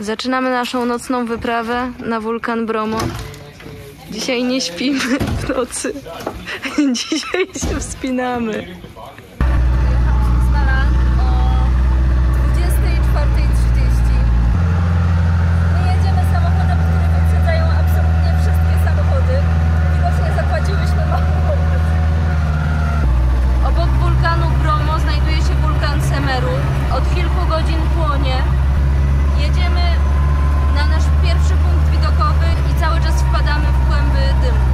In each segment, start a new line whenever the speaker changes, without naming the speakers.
Zaczynamy naszą nocną wyprawę na wulkan Bromo. Dzisiaj nie śpimy w nocy. Dzisiaj się wspinamy. Od kilku godzin płonie. Jedziemy na nasz pierwszy punkt widokowy i cały czas wpadamy w kłęby dymu.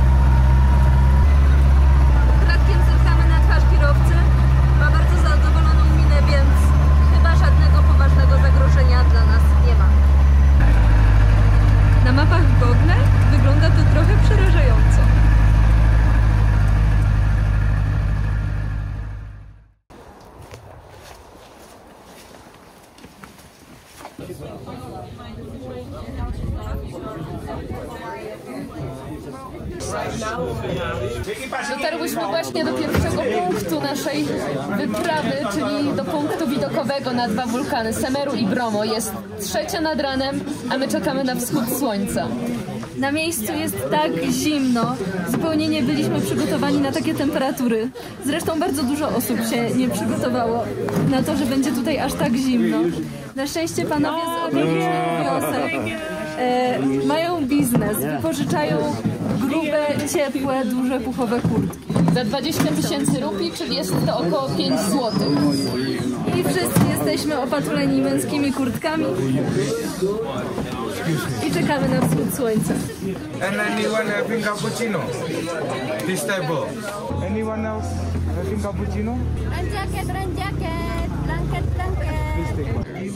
Ukradkiem zerkamy na twarz kierowcy. Ma bardzo zadowoloną minę, więc chyba żadnego poważnego zagrożenia dla nas nie ma. Na mapach Google wygląda to trochę przerażająco. Dotarłyśmy właśnie do pierwszego punktu naszej wyprawy, czyli do punktu widokowego na dwa wulkany, Semeru i Bromo. Jest 3:00 nad ranem, a my czekamy na wschód słońca. Na miejscu jest tak zimno, zupełnie nie byliśmy przygotowani na takie temperatury. Zresztą bardzo dużo osób się nie przygotowało na to, że będzie tutaj aż tak zimno. Na szczęście panowie z okolicznych wiosek mają biznes, wypożyczają grube, ciepłe, duże puchowe kurtki. Za 20 000 rupii, czyli jest to około 5 zł. I wszyscy jesteśmy opatuleni męskimi kurtkami i czekamy na wschód słońca.
And anyone having cappuccino? This table. Anyone else having cappuccino?
Run jacket, blanket, blanket.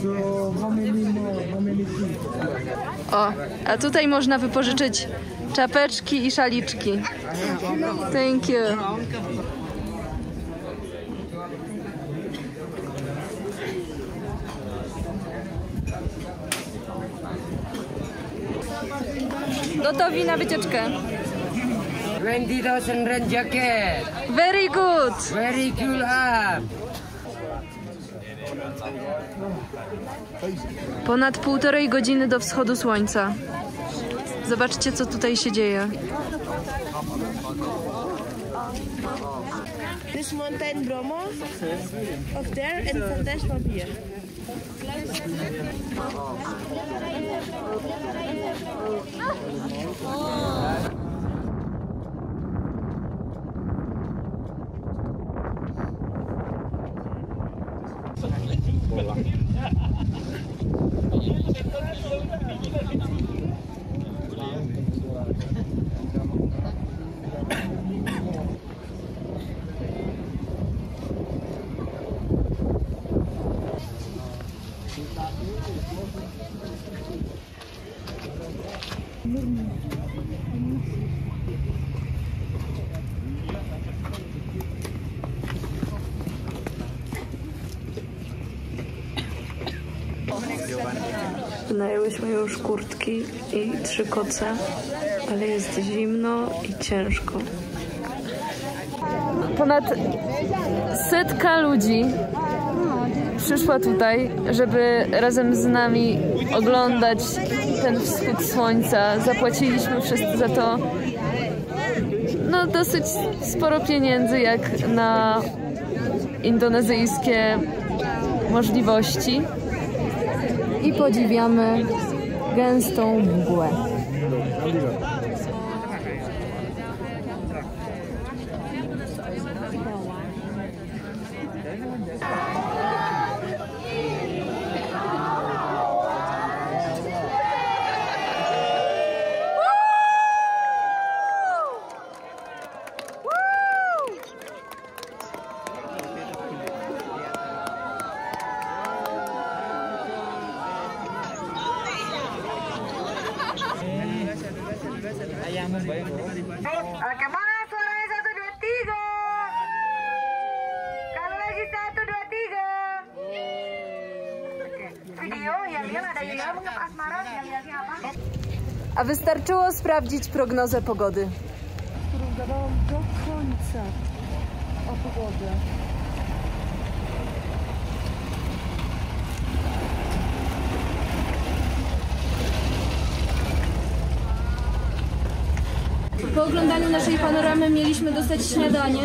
So how many feet?
O, a tutaj można wypożyczyć czapeczki i szaliczki. Thank you. Gotowi na wycieczkę.
20,000 rand jacket.
Very good.
Very cool up.
Ponad 1,5 godziny do wschodu słońca. Zobaczcie, co tutaj się dzieje.
This mountain Bromo of there and Sandesh from here.
Wynajęłyśmy już kurtki i 3 koce, ale jest zimno i ciężko. Ponad 100 ludzi przyszła tutaj, żeby razem z nami oglądać ten wschód słońca. Zapłaciliśmy wszyscy za to dosyć sporo pieniędzy jak na indonezyjskie możliwości. I podziwiamy gęstą mgłę.
Kemana suaranya 1, 2, 3? Kalau lagi 1, 2, 3. Video yang dia ada yang asmara yang lihatnya apa?
A wystarczyło sprawdzić prognozę pogody.
Którą gadałam do końca o pogodę.
naszej panoramy mieliśmy dostać śniadanie.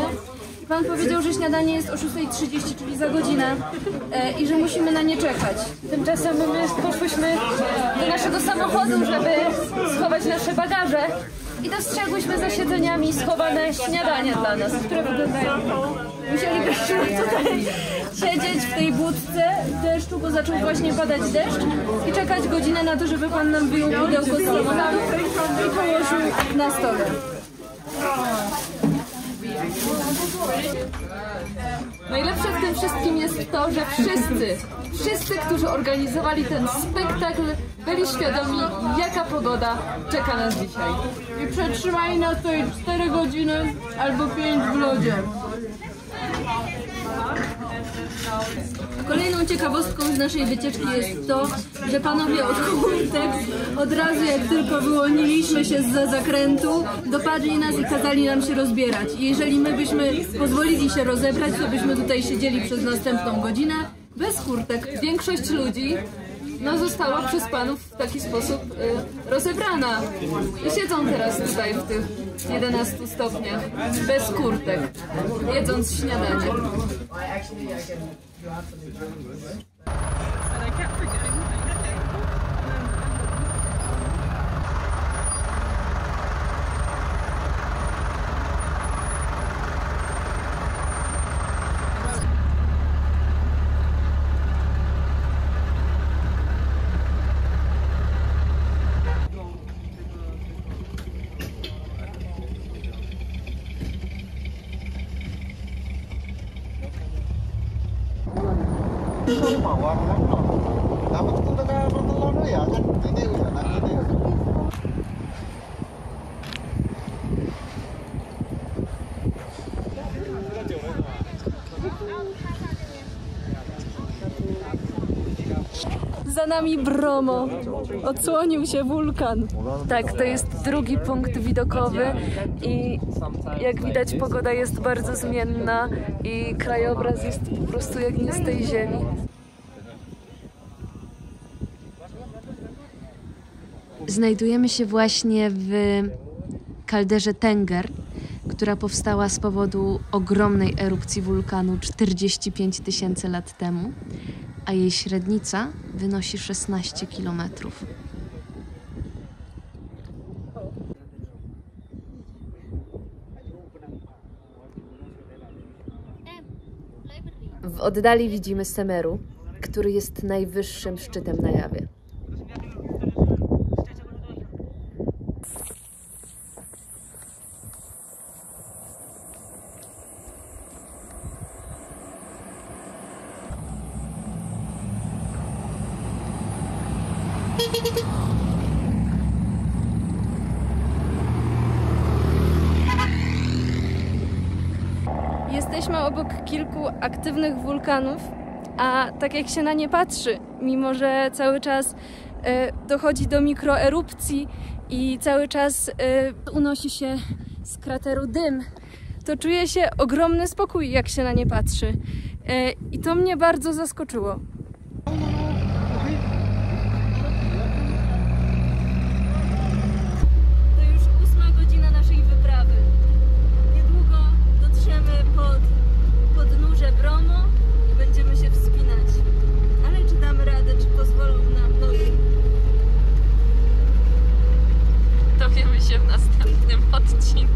Pan powiedział, że śniadanie jest o 6:30, czyli za godzinę i że musimy na nie czekać.
Tymczasem my poszłyśmy do naszego samochodu, żeby schować nasze bagaże i dostrzegłyśmy za siedzeniami schowane śniadania dla nas, które wyglądają.
Musielibyśmy tutaj siedzieć w tej budce w deszczu, bo zaczął właśnie padać deszcz i czekać godzinę na to, żeby pan nam wyjął pudełko z samochodu i położył na stole.
Najlepsze w tym wszystkim jest to, że wszyscy, którzy organizowali ten spektakl, byli świadomi, jaka pogoda czeka nas dzisiaj.
I przetrzymali nas tutaj 4 godziny albo 5 w lodzie. Kolejną ciekawostką z naszej wycieczki jest to, że panowie od kurtek od razu jak tylko wyłoniliśmy się zza zakrętu, dopadli nas i kazali nam się rozbierać. I jeżeli my byśmy pozwolili się rozebrać, to byśmy tutaj siedzieli przez następną godzinę bez kurtek.
Większość ludzi została przez panów w taki sposób rozebrana i siedzą teraz tutaj w tych 11 stopniach bez kurtek, jedząc śniadanie.
Za nami Bromo. Odsłonił się wulkan.
Tak, to jest drugi punkt widokowy i jak widać pogoda jest bardzo zmienna i krajobraz jest po prostu jak nie z tej ziemi.
Znajdujemy się właśnie w kalderze Tenger, która powstała z powodu ogromnej erupcji wulkanu 45 000 lat temu, a jej średnica wynosi 16 kilometrów. W oddali widzimy Semeru, który jest najwyższym szczytem na Jawie.
Jesteśmy obok kilku aktywnych wulkanów, a tak jak się na nie patrzy, mimo że cały czas dochodzi do mikroerupcji i cały czas unosi się z krateru dym, to czuje się ogromny spokój, jak się na nie patrzy. I to mnie bardzo zaskoczyło. To już 8. godzina naszej wyprawy. Niedługo dotrzemy pod podnóże Bromo i będziemy się wspinać. Ale czy damy radę, czy pozwolą nam nogi?
Dowiemy się w następnym odcinku.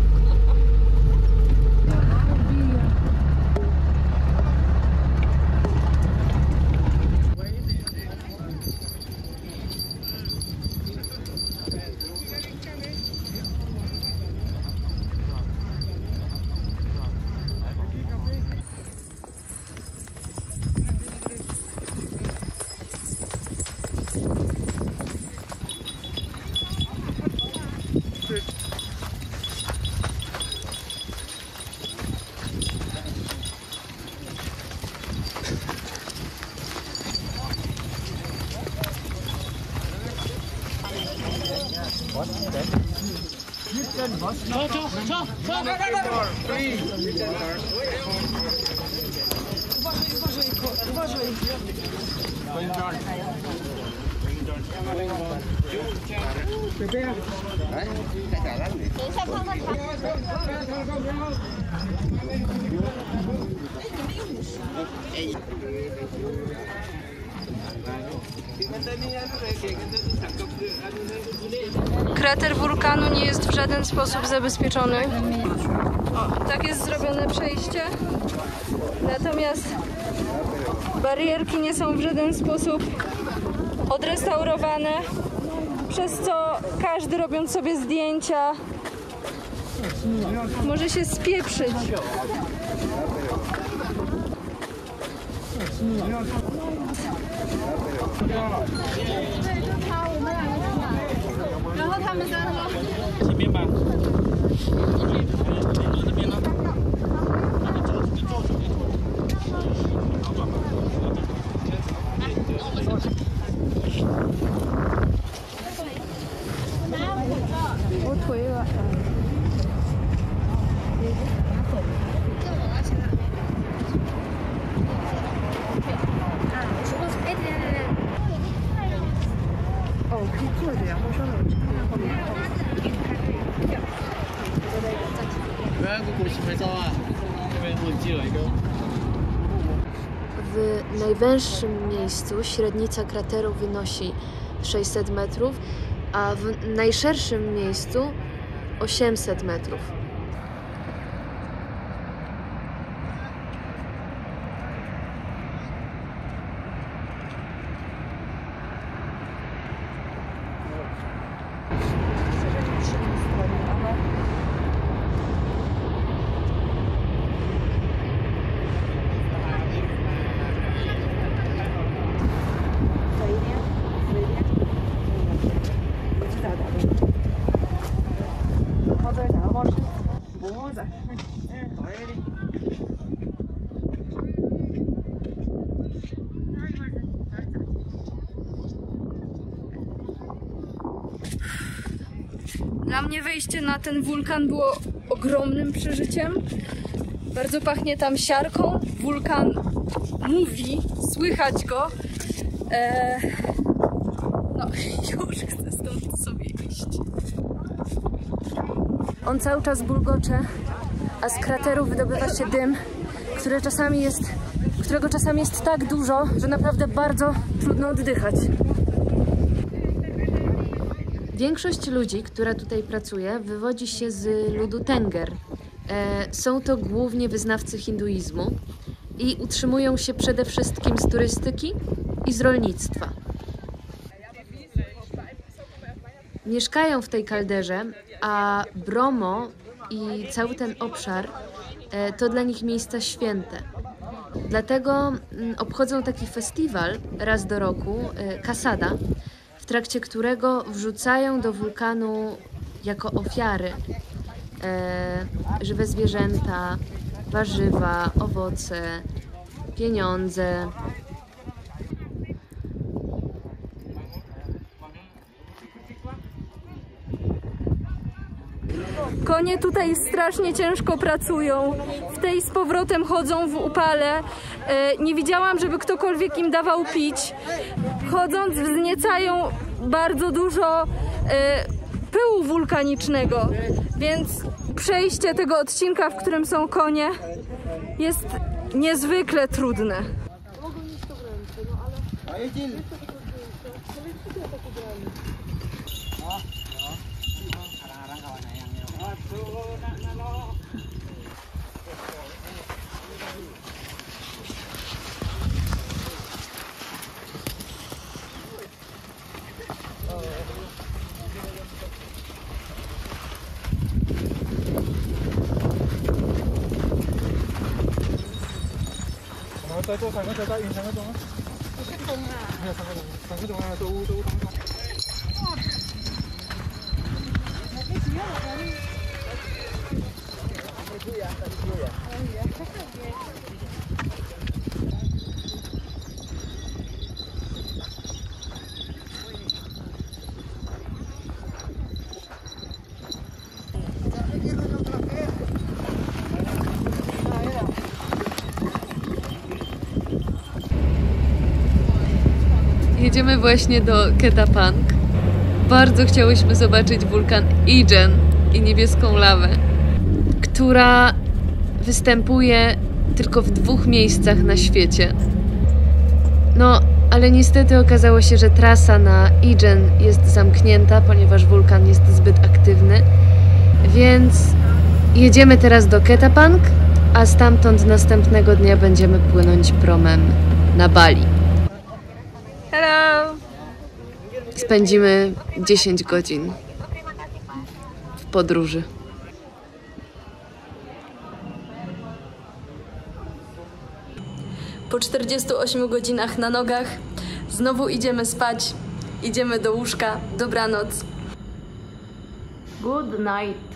Krater wulkanu nie jest w żaden sposób zabezpieczony. O, tak jest zrobione przejście. Natomiast barierki nie są w żaden sposób odrestaurowane, przez co każdy, robiąc sobie zdjęcia, może się spieprzyć.
W najwęższym miejscu średnica krateru wynosi 600 metrów, a w najszerszym miejscu 800 metrów.
Dla mnie wejście na ten wulkan było ogromnym przeżyciem. Bardzo pachnie tam siarką. Wulkan mówi, słychać go. No, już chcę stąd sobie iść. On cały czas bulgocze, a z krateru wydobywa się dym, którego czasami jest tak dużo, że naprawdę bardzo trudno oddychać.
Większość ludzi, która tutaj pracuje, wywodzi się z ludu Tenger. Są to głównie wyznawcy hinduizmu i utrzymują się przede wszystkim z turystyki i z rolnictwa. Mieszkają w tej kalderze, a Bromo i cały ten obszar to dla nich miejsca święte. Dlatego obchodzą taki festiwal raz do roku, Kasada, w trakcie którego wrzucają do wulkanu jako ofiary żywe zwierzęta, warzywa, owoce, pieniądze.
Konie tutaj strasznie ciężko pracują, w tej z powrotem chodzą w upale. Nie widziałam, żeby ktokolwiek im dawał pić. Chodząc wzniecają bardzo dużo pyłu wulkanicznego, więc przejście tego odcinka, w którym są konie, jest niezwykle trudne.
Jedziemy właśnie do Ketapang. Bardzo chciałyśmy zobaczyć wulkan Ijen i niebieską lawę, która występuje tylko w 2 miejscach na świecie. No, ale niestety okazało się, że trasa na Ijen jest zamknięta, ponieważ wulkan jest zbyt aktywny. Więc jedziemy teraz do Ketapang, a stamtąd następnego dnia będziemy płynąć promem na Bali.
Hello!
Spędzimy 10 godzin w podróży.
Po 48 godzinach na nogach znowu idziemy spać, idziemy do łóżka. Dobranoc.
Good night.